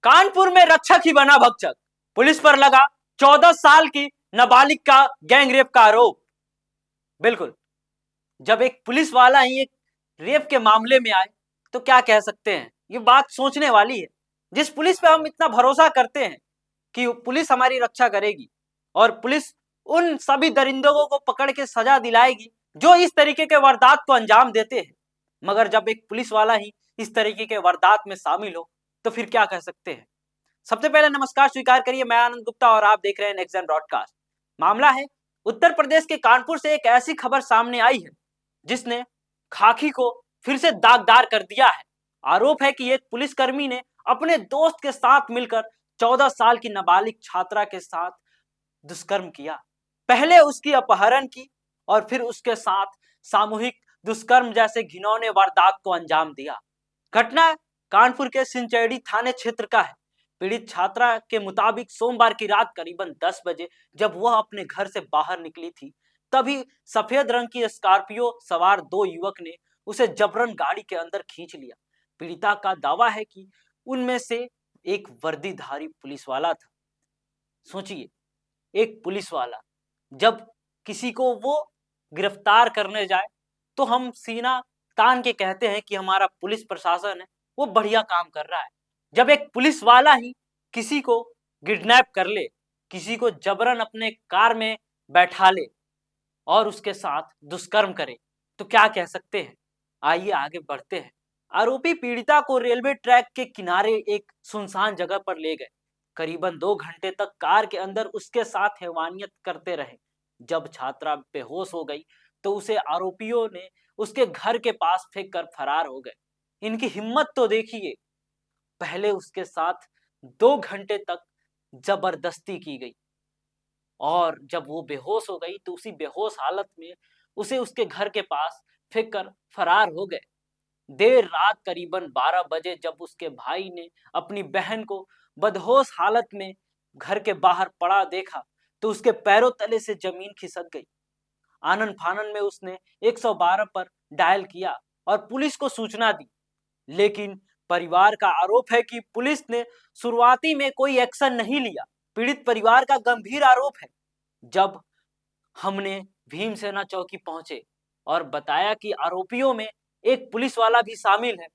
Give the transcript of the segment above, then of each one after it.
कानपुर में रक्षक ही बना भक्षक, पुलिस पर लगा 14 साल की नाबालिग का गैंग रेप का आरोप। बिल्कुल, जब एक पुलिस वाला ही एक रेप के मामले में आए तो क्या कह सकते हैं, ये बात सोचने वाली है। जिस पुलिस पे हम इतना भरोसा करते हैं कि पुलिस हमारी रक्षा करेगी और पुलिस उन सभी दरिंदों को पकड़ के सजा दिलाएगी जो इस तरीके के वारदात को अंजाम देते हैं, मगर जब एक पुलिस वाला ही इस तरीके के वारदात में शामिल हो तो फिर क्या कह सकते हैं। सबसे पहले नमस्कार स्वीकार करिए, मैं आनंद गुप्ता और आप देख रहे हैं नेक्स्ट जेन ब्रॉडकास्ट। मामला है उत्तर प्रदेश के कानपुर से एक ऐसी खबर सामने आई है जिसने खाकी को फिर से दागदार कर दिया है। आरोप है कि एक पुलिसकर्मी ने अपने दोस्त के साथ मिलकर 14 साल की नाबालिग छात्रा के साथ दुष्कर्म किया। पहले उसकी अपहरण की और फिर उसके साथ सामूहिक दुष्कर्म जैसे घिनौने वारदात को अंजाम दिया। घटना कानपुर के सिंचैड़ी थाने क्षेत्र का है। पीड़ित छात्रा के मुताबिक सोमवार की रात करीबन 10 बजे जब वह अपने घर से बाहर निकली थी, तभी सफेद रंग की स्कॉर्पियो सवार दो युवक ने उसे जबरन गाड़ी के अंदर खींच लिया। पीड़िता का दावा है कि उनमें से एक वर्दीधारी पुलिस वाला था। सोचिए, एक पुलिस वाला जब किसी को वो गिरफ्तार करने जाए तो हम सीना तान के कहते हैं कि हमारा पुलिस प्रशासन है वो बढ़िया काम कर रहा है। जब एक पुलिस वाला ही किसी को किडनैप कर ले, किसी को जबरन अपने कार में बैठा ले और उसके साथ दुष्कर्म करे तो क्या कह सकते हैं। आइए आगे बढ़ते हैं। आरोपी पीड़िता को रेलवे ट्रैक के किनारे एक सुनसान जगह पर ले गए। करीबन 2 घंटे तक कार के अंदर उसके साथ हैवानियत करते रहे। जब छात्रा बेहोश हो गई तो उसे आरोपियों ने उसके घर के पास फेंक कर फरार हो गए। इनकी हिम्मत तो देखिए, पहले उसके साथ 2 घंटे तक जबरदस्ती की गई और जब वो बेहोश हो गई तो उसी बेहोश हालत में उसे उसके घर के पास फेंक कर फरार हो गए। देर रात करीबन 12 बजे जब उसके भाई ने अपनी बहन को बदहोश हालत में घर के बाहर पड़ा देखा तो उसके पैरों तले से जमीन खिसक गई। आनन फानन में उसने 112 पर डायल किया और पुलिस को सूचना दी, लेकिन परिवार का आरोप है कि पुलिस ने शुरुआती में कोई एक्शन नहीं लिया। पीड़ित परिवार का गंभीर आरोप है, जब हमने भीमसेना चौकी पहुंचे और बताया कि आरोपियों में एक पुलिस वाला भी शामिल है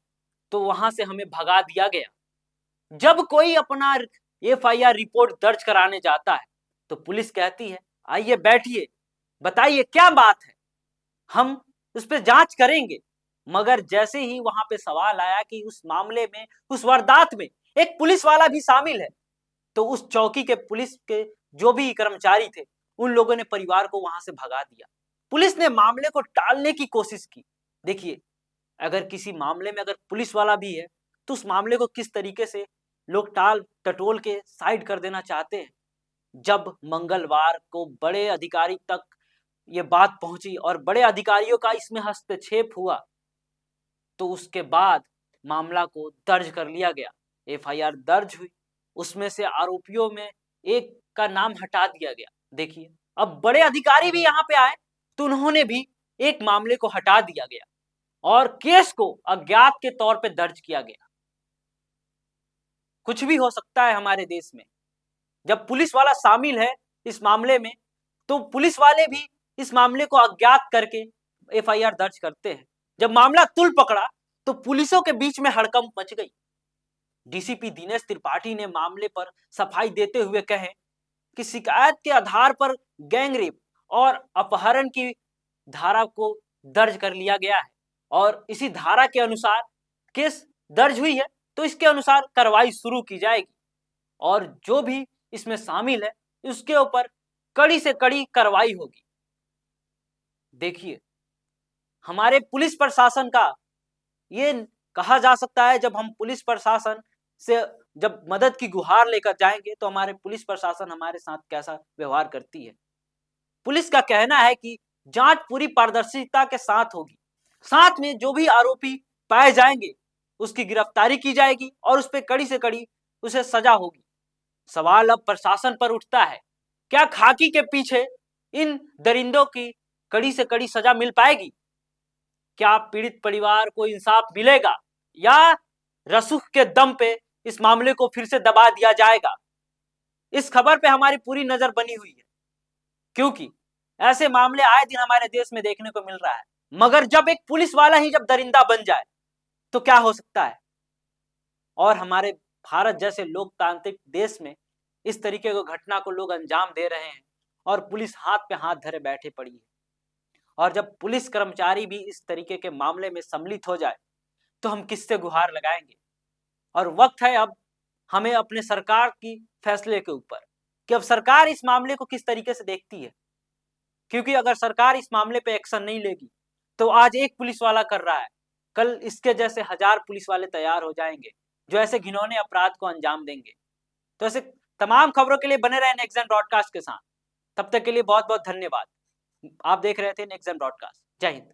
तो वहां से हमें भगा दिया गया। जब कोई अपना एफआईआर रिपोर्ट दर्ज कराने जाता है तो पुलिस कहती है आइए बैठिए, बताइए क्या बात है, हम उस पर जांच करेंगे। मगर जैसे ही वहां पे सवाल आया कि उस मामले में, उस वारदात में एक पुलिस वाला भी शामिल है, तो उस चौकी के पुलिस के जो भी कर्मचारी थे उन लोगों ने परिवार को वहां से भगा दिया। पुलिस ने मामले को टालने की कोशिश की। देखिए, अगर किसी मामले में अगर पुलिस वाला भी है तो उस मामले को किस तरीके से लोग टाल टटोल के साइड कर देना चाहते हैं। जब मंगलवार को बड़े अधिकारी तक ये बात पहुंची और बड़े अधिकारियों का इसमें हस्तक्षेप हुआ तो उसके बाद मामला को दर्ज कर लिया गया। एफआईआर दर्ज हुई, उसमें से आरोपियों में एक का नाम हटा दिया गया। देखिए, अब बड़े अधिकारी भी यहाँ पे आए तो उन्होंने भी एक मामले को हटा दिया गया और केस को अज्ञात के तौर पे दर्ज किया गया। कुछ भी हो सकता है हमारे देश में। जब पुलिस वाला शामिल है इस मामले में तो पुलिस वाले भी इस मामले को अज्ञात करके एफआईआर दर्ज करते हैं। जब मामला तुल पकड़ा तो पुलिसों के बीच में हड़कंप मच गई। डीसीपी दिनेश त्रिपाठी ने मामले पर सफाई देते हुए कहे कि शिकायत के आधार पर गैंग रेप और अपहरण की धारा को दर्ज कर लिया गया है और इसी धारा के अनुसार केस दर्ज हुई है तो इसके अनुसार कार्रवाई शुरू की जाएगी और जो भी इसमें शामिल है उसके ऊपर कड़ी से कड़ी कार्रवाई होगी। देखिए, हमारे पुलिस प्रशासन का ये कहा जा सकता है, जब हम पुलिस प्रशासन से जब मदद की गुहार लेकर जाएंगे तो हमारे पुलिस प्रशासन हमारे साथ कैसा व्यवहार करती है। पुलिस का कहना है कि जांच पूरी पारदर्शिता के साथ होगी, साथ में जो भी आरोपी पाए जाएंगे उसकी गिरफ्तारी की जाएगी और उस पर कड़ी से कड़ी उसे सजा होगी। सवाल अब प्रशासन पर उठता है, क्या खाकी के पीछे इन दरिंदों की कड़ी से कड़ी सजा मिल पाएगी? क्या पीड़ित परिवार को इंसाफ मिलेगा या रसूख के दम पे इस मामले को फिर से दबा दिया जाएगा। इस खबर पे हमारी पूरी नजर बनी हुई है, क्योंकि ऐसे मामले आए दिन हमारे देश में देखने को मिल रहा है। मगर जब एक पुलिस वाला ही जब दरिंदा बन जाए तो क्या हो सकता है। और हमारे भारत जैसे लोकतांत्रिक देश में इस तरीके की घटना को लोग अंजाम दे रहे हैं और पुलिस हाथ पे हाथ धरे बैठे पड़ी है। और जब पुलिस कर्मचारी भी इस तरीके के मामले में सम्मिलित हो जाए तो हम किससे गुहार लगाएंगे। और वक्त है अब हमें अपने सरकार की फैसले के ऊपर कि अब सरकार इस मामले को किस तरीके से देखती है, क्योंकि अगर सरकार इस मामले पे एक्शन नहीं लेगी तो आज एक पुलिस वाला कर रहा है, कल इसके जैसे 1000 पुलिस वाले तैयार हो जाएंगे जो ऐसे घिनौने अपराध को अंजाम देंगे। तो ऐसे तमाम खबरों के लिए बने रहे नेक्स्ट जेन ब्रॉडकास्ट के साथ। तब तक के लिए बहुत बहुत धन्यवाद। आप देख रहे थे नेक्स्ट जेन ब्रॉडकास्ट। जय हिंद।